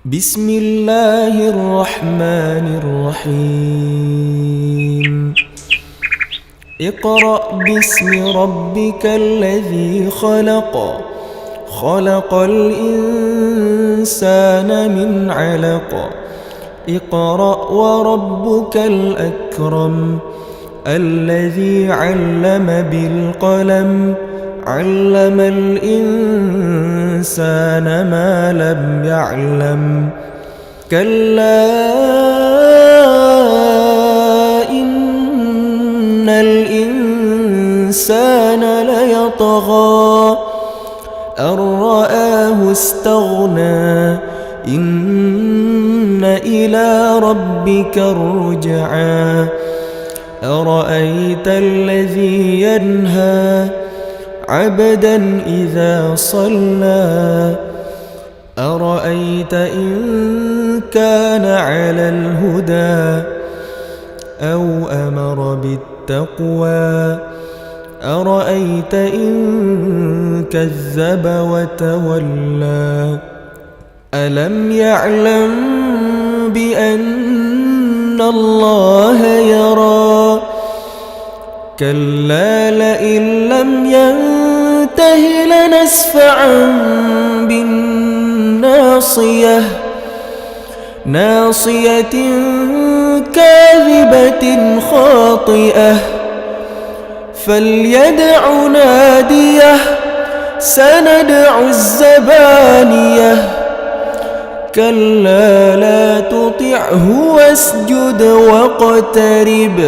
بسم الله الرحمن الرحيم اقرأ باسم ربك الذي خلق خلق الإنسان من علق اقرأ وربك الأكرم الذي علم بالقلم علم الإنسان ما لم يعلم كلا إن الإنسان ليطغى أن رآه استغنى إن إلى ربك الرجعى أرأيت الذي ينهى عبدا إذا صلى أرأيت إن كان على الهدى أو أمر بالتقوى أرأيت إن كذب وتولى ألم يعلم بأن الله يرى كلا لئن لم ينته لنسفعا بالناصية ناصية كاذبة خاطئة فليدع ناديه سندع الزبانية كلا لا تطعه واسجد واقترب